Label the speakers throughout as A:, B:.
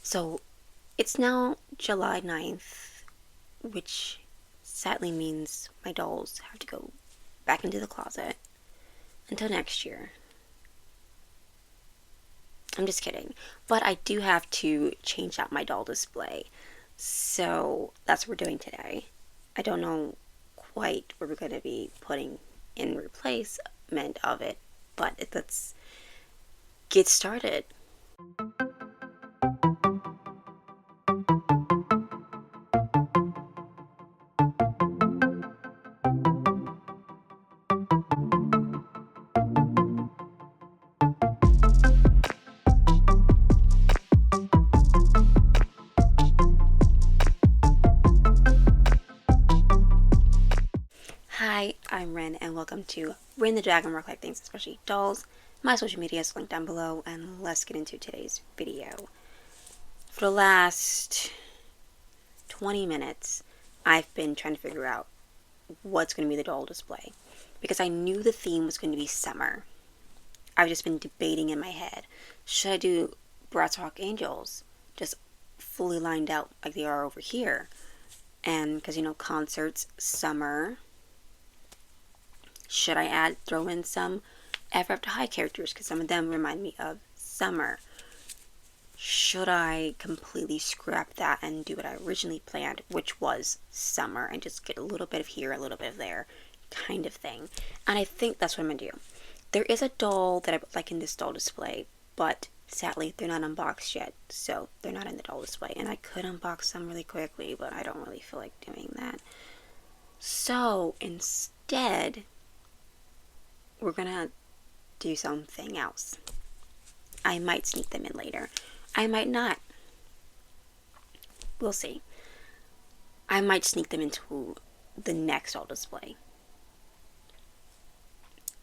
A: So it's now July 9th, which sadly means my dolls have to go back into the closet until next year. I'm just kidding. But I do have to change out my doll display. So that's what we're doing today. I don't know quite what we're going to be putting in replacement of it, but let's get started. Hi, I'm Ryn, and welcome to Ryn.the.Dragon, where I collect things, especially dolls. My social media is linked down below, and let's get into today's video. For the last 20 minutes, I've been trying to figure out what's going to be the doll display, because I knew the theme was going to be summer. I've just been debating in my head, should I do Brass Rock Angels, just fully lined out like they are over here, and because concerts, summer. Should I throw in some Ever After High characters, because some of them remind me of summer? Should I completely scrap that and do what I originally planned, which was summer, and just get a little bit of here, a little bit of there, kind of thing? And I think that's what I'm going to do. There is a doll that I would like in this doll display, but sadly they're not unboxed yet, so they're not in the doll display. And I could unbox them really quickly, but I don't really feel like doing that. So instead, we're gonna do something else. I might sneak them in later. I might not. We'll see. I might sneak them into the next doll display.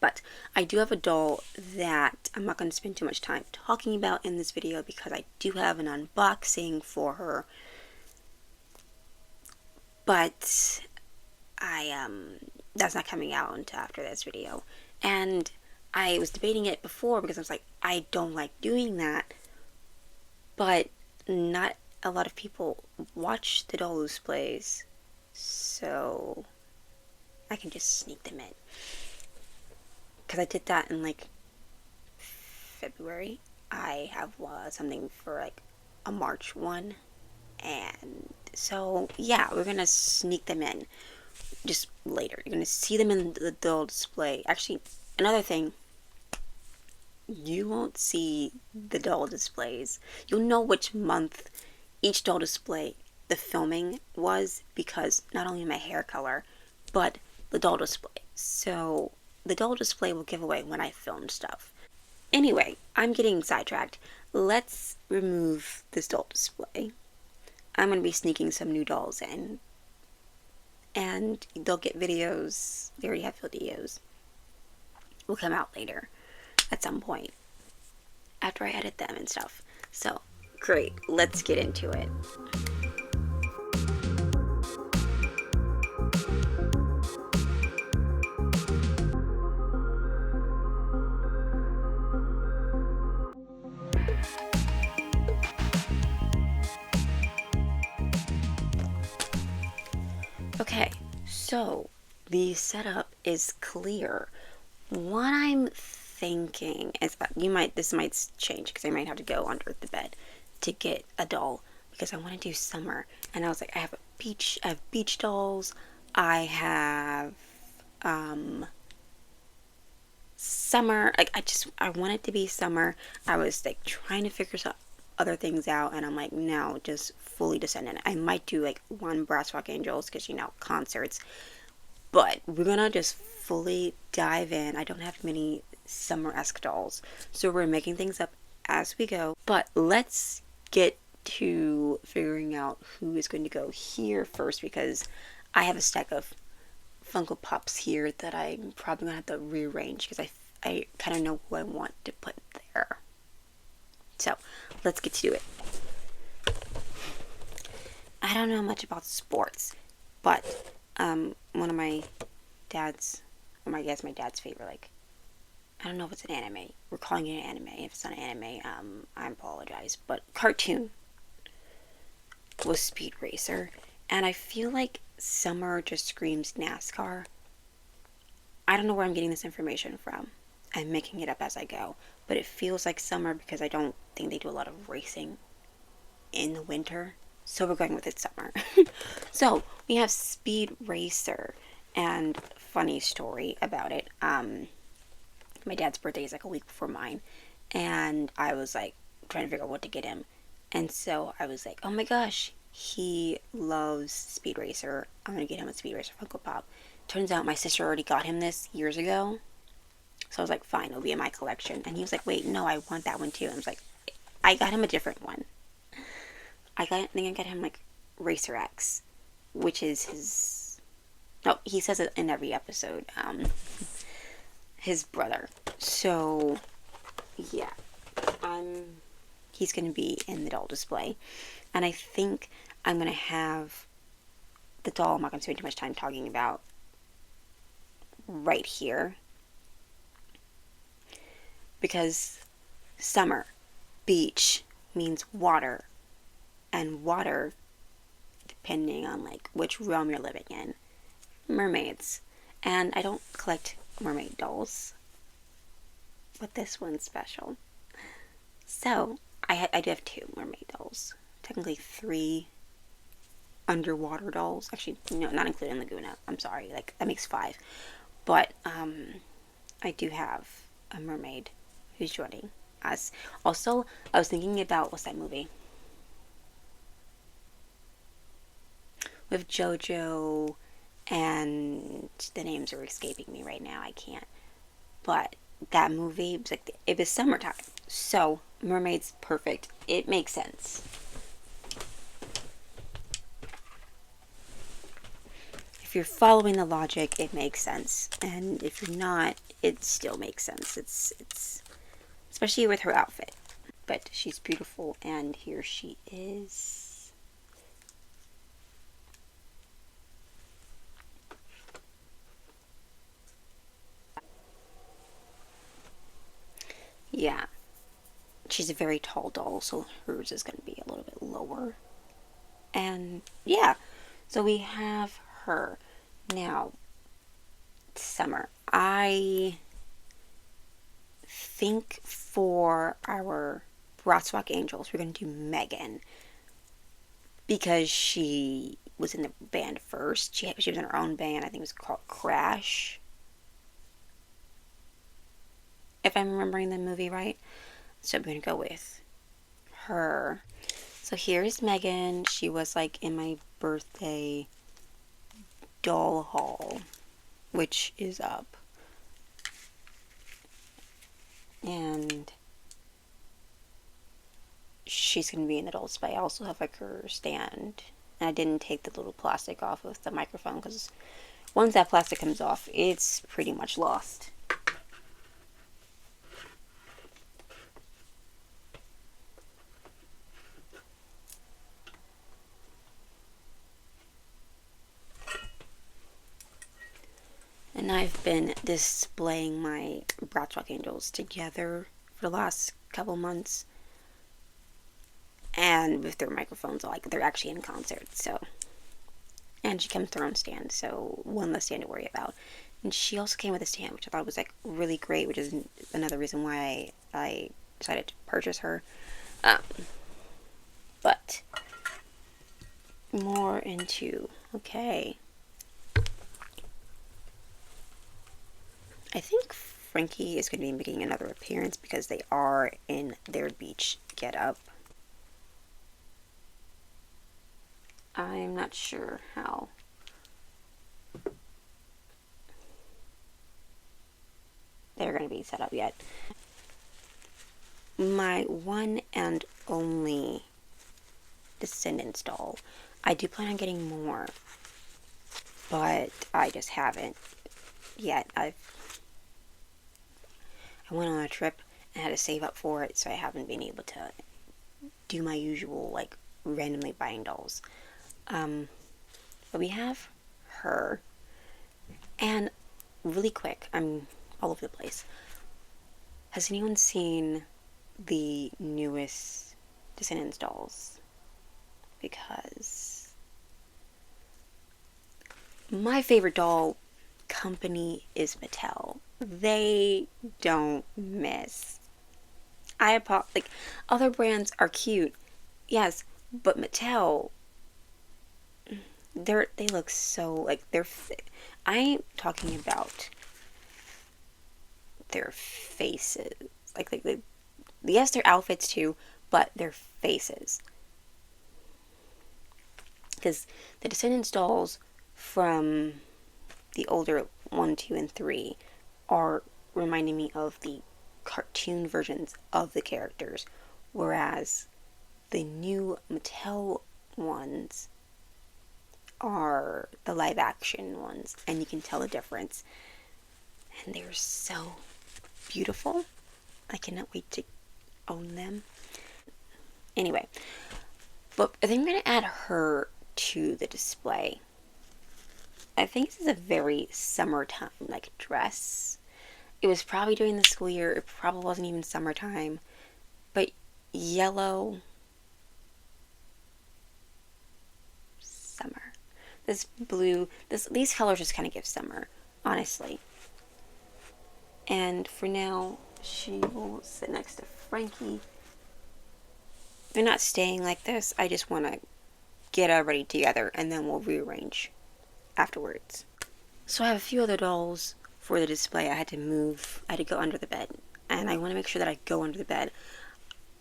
A: But I do have a doll that I'm not going to spend too much time talking about in this video, because I do have an unboxing for her. But that's not coming out until after this video. And I was debating it before because I was like, I don't like doing that, but not a lot of people watch the doll displays, so I can just sneak them in. Because I did that in like February. I have something for like a March one, and so yeah, we're gonna sneak them in just later. You're gonna see them in the doll display. Actually, another thing, you won't see the doll displays. You'll know which month each doll display the filming was, because not only my hair color, but the doll display. So the doll display will give away when I filmed stuff. Anyway, I'm getting sidetracked. Let's remove this doll display. I'm going to be sneaking some new dolls in, and they'll get videos. They already have videos. Will come out later at some point after I edit them and stuff. So great, let's get into it. Okay, so the setup is clear. What I'm thinking is that this might change, because I might have to go under the bed to get a doll, because I want to do summer. And I was like, I have beach dolls. I have summer. Like I want it to be summer. I was like trying to figure some other things out, and I'm like, no, just fully descend in it. I might do like one Brass Rock Angels, because concerts. But we're gonna just fully dive in. I don't have many summer-esque dolls, so we're making things up as we go. But let's get to figuring out who is going to go here first, because I have a stack of Funko Pops here that I'm probably gonna have to rearrange, because I kind of know who I want to put there. So let's get to it. I don't know much about sports, but one of my dad's, or I guess my dad's favorite, like, I don't know if it's an anime. We're calling it an anime. If it's not an anime, I apologize. But cartoon was Speed Racer, and I feel like Summer just screams NASCAR. I don't know where I'm getting this information from. I'm making it up as I go, but it feels like Summer because I don't think they do a lot of racing in the winter. So we're going with it Summer. So we have Speed Racer, and funny story about it. My dad's birthday is like a week before mine, and I was like trying to figure out what to get him, and so I was like, oh my gosh, he loves Speed Racer. I'm gonna get him a Speed Racer Funko Pop. Turns out my sister already got him this years ago, so I was like, fine, it'll be in my collection. And he was like, wait, no, I want that one too. And I was like, I got him a different one. I think I got him like Racer X, which is his. No, he says it in every episode. His brother. So, yeah, he's gonna be in the doll display, and I think I'm gonna have the doll. I'm not gonna spend too much time talking about right here because summer, beach means water, and water, depending on like which realm you're living in, mermaids. And I don't collect mermaid dolls, but this one's special. So I do have two mermaid dolls. Technically three underwater dolls. Actually, no, not including Laguna. I'm sorry. Like that makes five. But I do have a mermaid who's joining us. Also, I was thinking about what's that movie with JoJo, and the names are escaping me right now. I can't. But that movie was like it was summertime, so mermaids perfect. It makes sense. If you're following the logic, it makes sense, and if you're not, it still makes sense. It's especially with her outfit. But she's beautiful, and here she is. Yeah, she's a very tall doll, so hers is going to be a little bit lower. And yeah, so we have her. Now, Summer. I think for our Rock Angels, we're going to do Megan because she was in the band first. She was in her own band. I think it was called Crash, if I'm remembering the movie right. So I'm going to go with her. So here's Megan. She was like in my birthday doll haul, which is up. And she's going to be in the doll display. I also have like her stand. And I didn't take the little plastic off of the microphone because once that plastic comes off, it's pretty much lost. And I've been displaying my Rock Angels together for the last couple months. And with their microphones, like they're actually in concert, so. And she comes with her own stand, so one less stand to worry about. And she also came with a stand, which I thought was like really great, which is another reason why I decided to purchase her. But more into okay. I think Frankie is going to be making another appearance because they are in their beach getup. I'm not sure how. They're going to be set up yet. My one and only Descendants doll. I do plan on getting more, but I just haven't yet. I went on a trip and had to save up for it, so I haven't been able to do my usual like randomly buying dolls. But we have her, and really quick, I'm all over the place. Has anyone seen the newest Descendants dolls? because my favorite doll company is Mattel. They don't miss. Like, other brands are cute, yes, but Mattel, they look so, like, I'm talking about their faces. Like yes, their outfits too, but their faces. Because the Descendants dolls from the older 1, 2, and 3 are reminding me of the cartoon versions of the characters, whereas the new Mattel ones are the live action ones, and you can tell the difference. And they're so beautiful. I cannot wait to own them. Anyway, but I think I'm going to add her to the display. I think this is a very summertime like dress. It was probably during the school year. It probably wasn't even summertime. But yellow, summer. This blue, these colors just kind of give summer, honestly. And for now, she will sit next to Frankie. They're not staying like this. I just want to get everybody together and then we'll rearrange afterwards. So I have a few other dolls for the display. I had to go under the bed. And I want to make sure that I go under the bed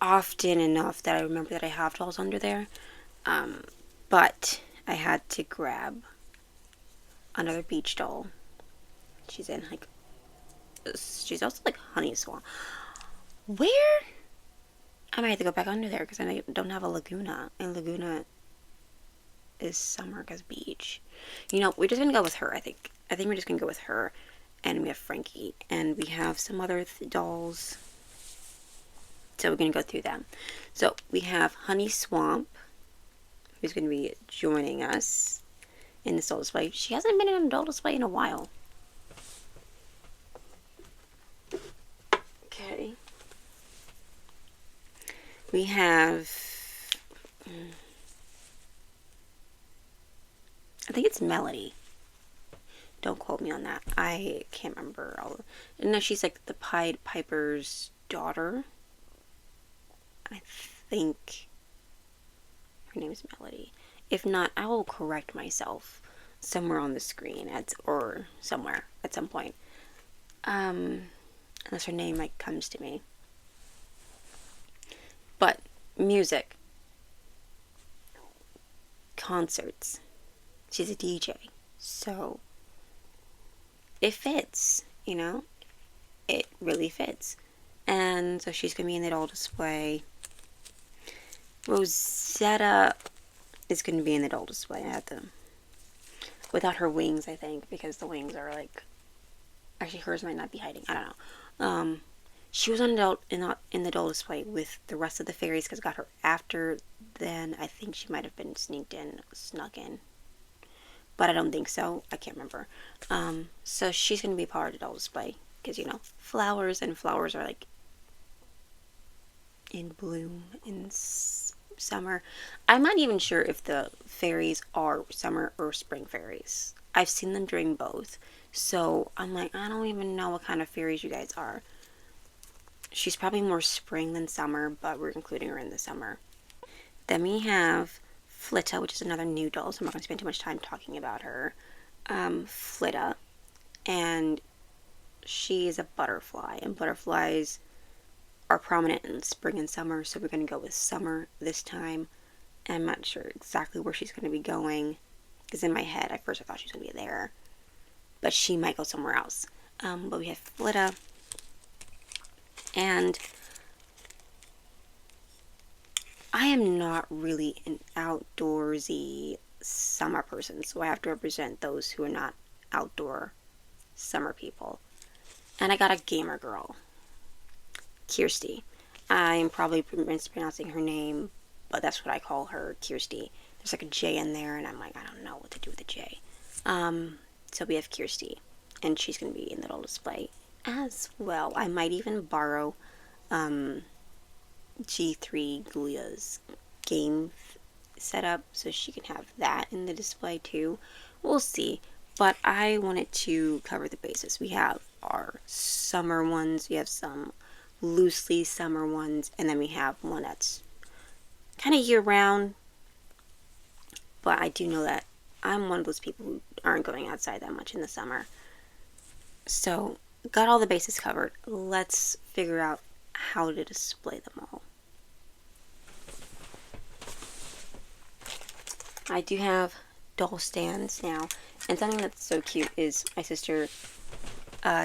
A: often enough that I remember that I have dolls under there. But I had to grab another beach doll. She's also like Honey Swan. Where? I might have to go back under there because I don't have a Laguna. And Laguna is summer because beach. We're just going to go with her, I think. I think we're just going to go with her. And we have Frankie. And we have some other dolls. So we're going to go through them. So we have Honey Swamp, who's going to be joining us in this doll display. She hasn't been in a doll display in a while. Okay. We have, I think it's Melody. Don't quote me on that. I can't remember no, she's like the Pied Piper's daughter. I think her name is Melody. If not, I will correct myself somewhere on the screen or somewhere at some point. Unless her name like comes to me. But music, concerts. She's a DJ, so it fits. It really fits. And so she's gonna be in that old display. Rosetta is gonna be in that old display. I had them without her wings, I think, because the wings are like. Actually, hers might not be hiding. I don't know. She was in the doll display with the rest of the fairies because I got her after then. I think she might have been snuck in. But I don't think so. I can't remember. So she's going to be part of the doll display because, flowers are like in bloom in summer. I'm not even sure if the fairies are summer or spring fairies. I've seen them during both. So I'm like, I don't even know what kind of fairies you guys are. She's probably more spring than summer, but we're including her in the summer. Then we have Flitta, which is another new doll, so I'm not going to spend too much time talking about her. Flitta. And she is a butterfly, and butterflies are prominent in spring and summer, so we're going to go with summer this time. And I'm not sure exactly where she's going to be going, because in my head, at first I thought she was going to be there. But she might go somewhere else. But we have Flitta. And I am not really an outdoorsy summer person, so I have to represent those who are not outdoor summer people. And I got a gamer girl, Kirsty. I'm probably mispronouncing her name, but that's what I call her, Kirsty. There's like a J in there, and I'm like, I don't know what to do with a J. So we have Kirsty, and she's going to be in the little display as well. I might even borrow G3 Gulia's game set up so she can have that in the display too. We'll see. But I wanted to cover the bases. We have our summer ones, we have some loosely summer ones, and then we have one that's kind of year round. But I do know that I'm one of those people who aren't going outside that much in the summer. So, got all the bases covered. Let's figure out how to display them all. I do have doll stands now, and something that's so cute is my sister,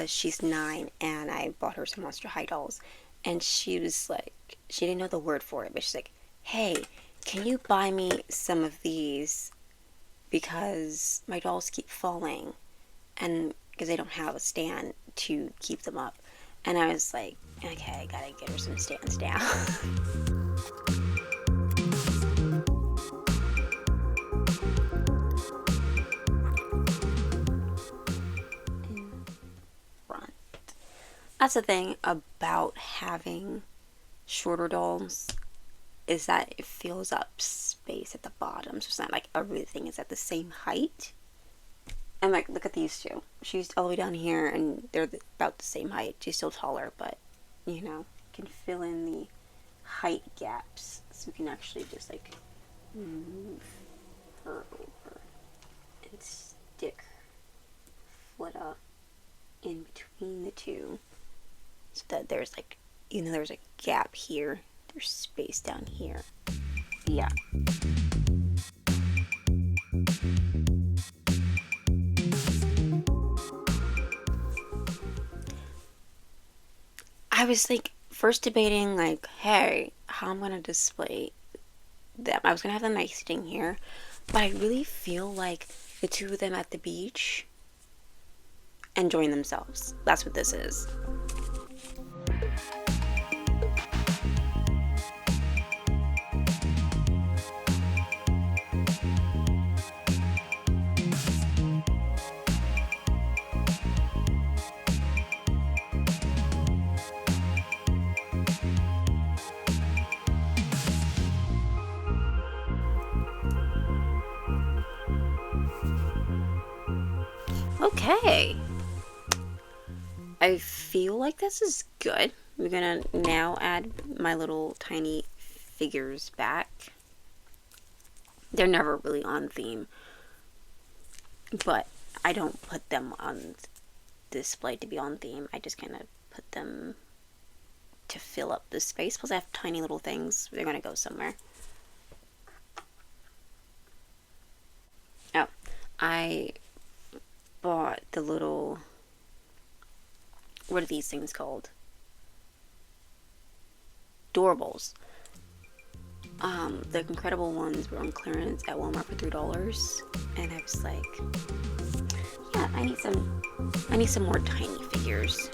A: she's 9, and I bought her some Monster High dolls, and she was like, she didn't know the word for it, but she's like, hey, can you buy me some of these, because my dolls keep falling, and because they don't have a stand to keep them up. And I was like, okay, I gotta get her some stands now. That's the thing about having shorter dolls, is that it fills up space at the bottom. So it's not like everything is at the same height. And like, look at these two. She's all the way down here and they're about the same height. She's still taller, but you know, can fill in the height gaps. So we can actually just like move her over and stick Fletta in between the two. So that there's like, even though there's a gap here, there's space down here. Yeah. I was like first debating like, hey, how I'm gonna display them. I was gonna have them like sitting here, but I really feel like the two of them at the beach enjoying themselves. That's what this is. Okay. I feel like this is good. We're gonna now add my little tiny figures back. They're never really on theme, but I don't put them on display to be on theme. I just kind of put them to fill up the space. Plus I have tiny little things. They're gonna go somewhere. Oh, I bought the little, what are these things called? Doorables. The incredible ones were on clearance at Walmart for $3, and I was like, yeah, I need some more tiny figures.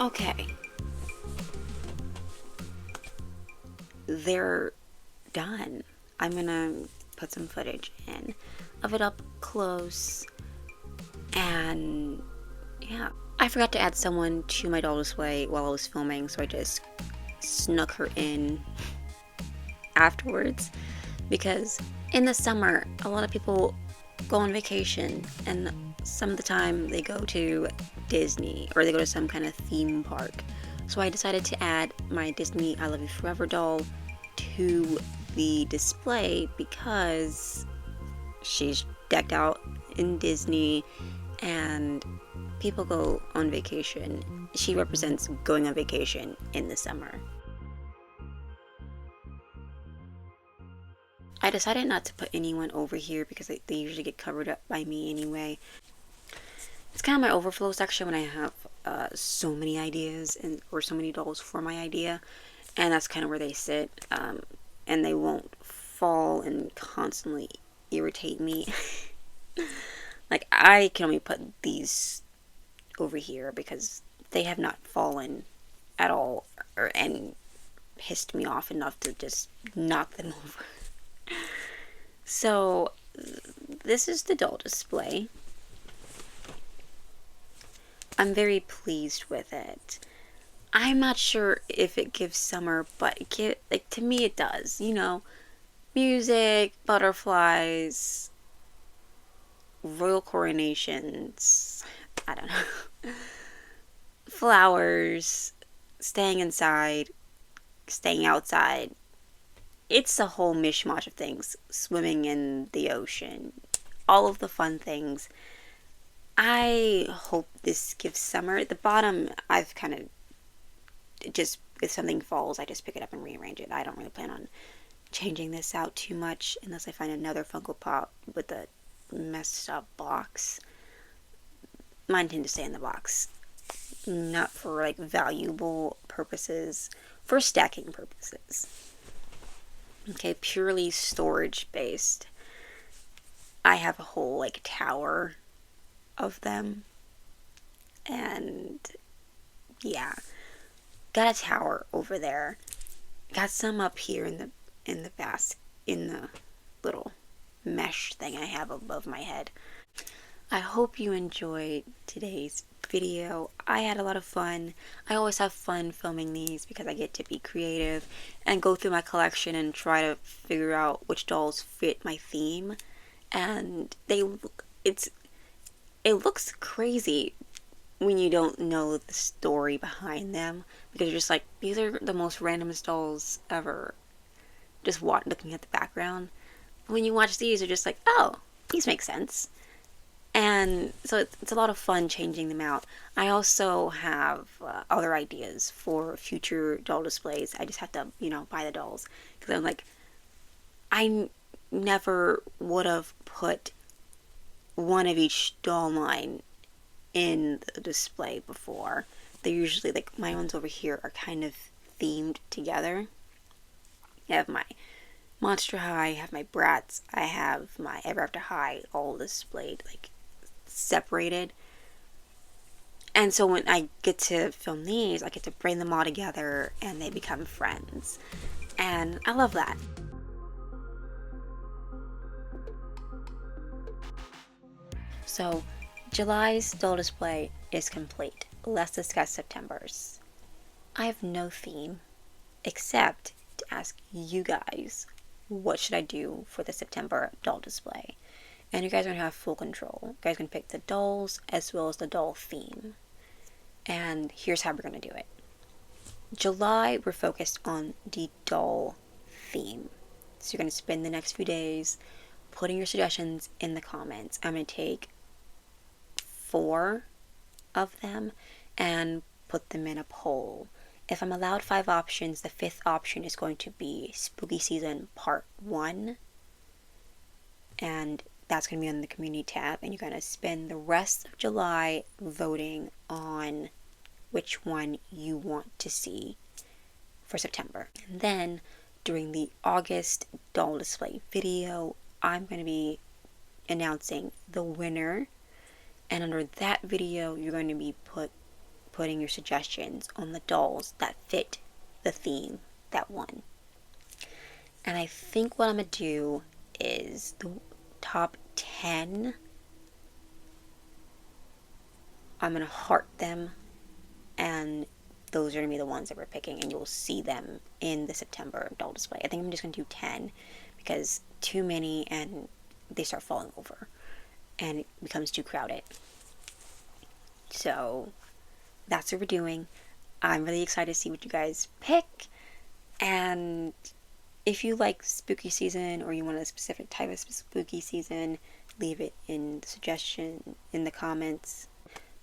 A: Okay. They're done. I'm gonna put some footage in of it up close. And yeah, I forgot to add someone to my doll display while I was filming, so I just snuck her in afterwards. Because in the summer, a lot of people go on vacation, and some of the time they go to Disney or they go to some kind of theme park. So I decided to add my Disney I Love You Forever doll to the display because she's decked out in Disney and people go on vacation. She represents going on vacation in the summer. I decided not to put anyone over here because they usually get covered up by me anyway. It's kind of my overflow section when I have so many ideas or so many dolls for my idea, and that's kind of where they sit, and they won't fall and constantly irritate me. Like, I can only put these over here because they have not fallen at all and pissed me off enough to just knock them over. So this is the doll display. I'm very pleased with it. I'm not sure if it gives summer, but like, to me it does. You know, music, butterflies, royal coronations, I don't know, flowers, staying inside, staying outside. It's a whole mishmash of things. Swimming in the ocean, all of the fun things. I hope this gives summer. At the bottom, I've kind of just, if something falls, I just pick it up and rearrange it. I don't really plan on changing this out too much unless I find another Funko Pop with a messed up box. Mine tend to stay in the box, not for like valuable purposes, for stacking purposes. Okay, purely storage based. I have a whole like tower of them, and yeah, got a tower over there. Got some up here in the basket, in the little mesh thing I have above my head. I hope you enjoyed today's video. I had a lot of fun. I always have fun filming these because I get to be creative and go through my collection and try to figure out which dolls fit my theme. And it looks crazy when you don't know the story behind them, because you're just like, these are the most randomest dolls ever, just looking at the background. When you watch these, you're just like, oh, these make sense. And so it's a lot of fun changing them out. I also have other ideas for future doll displays. I just have to, buy the dolls. Because I'm like, I never would have put one of each doll line in the display before. They're usually, like, my ones over here are kind of themed together. I have my Monster High, I have my Bratz, I have my Ever After High, all displayed, like, separated. And so when I get to film these, I get to bring them all together and they become friends. And I love that. So July's doll display is complete. Let's discuss September's. I have no theme except to ask you guys, what should I do for the September doll display? And you guys are going to have full control. You guys can pick the dolls as well as the doll theme. And here's how we're going to do it. July, we're focused on the doll theme. So you're going to spend the next few days putting your suggestions in the comments. I'm going to take 4 of them and put them in a poll. If I'm allowed 5 options, the 5th option is going to be Spooky Season Part 1. And that's going to be on the community tab, and you're going to spend the rest of July voting on which one you want to see for September. And then during the August doll display video, I'm going to be announcing the winner, and under that video you're going to be putting your suggestions on the dolls that fit the theme that won. And I think what I'm going to do is the top 10, I'm going to heart them, and those are going to be the ones that we're picking, and you'll see them in the September doll display. I think I'm just going to do 10 because too many and they start falling over and it becomes too crowded. So that's what we're doing. I'm really excited to see what you guys pick, and if you like spooky season or you want a specific type of spooky season, leave it in the suggestion in the comments,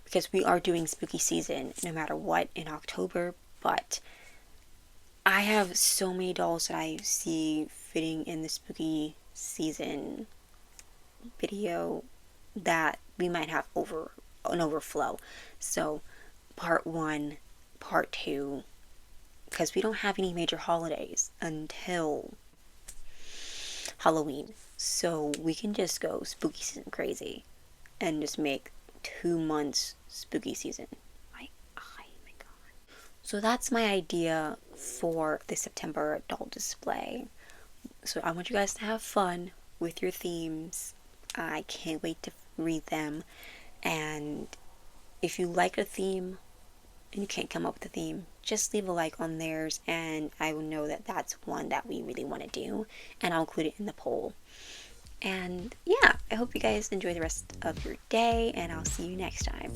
A: because we are doing spooky season no matter what in October. But I have so many dolls that I see fitting in the spooky season video that we might have an overflow. So part one, part two, because we don't have any major holidays until Halloween. So we can just go spooky season crazy and just make 2 months spooky season. My god. So that's my idea for the September doll display. So I want you guys to have fun with your themes. I can't wait to read them. And if you like a theme and you can't come up with a theme, just leave a like on theirs, and I will know that that's one that we really want to do, and I'll include it in the poll. And yeah, I hope you guys enjoy the rest of your day, and I'll see you next time.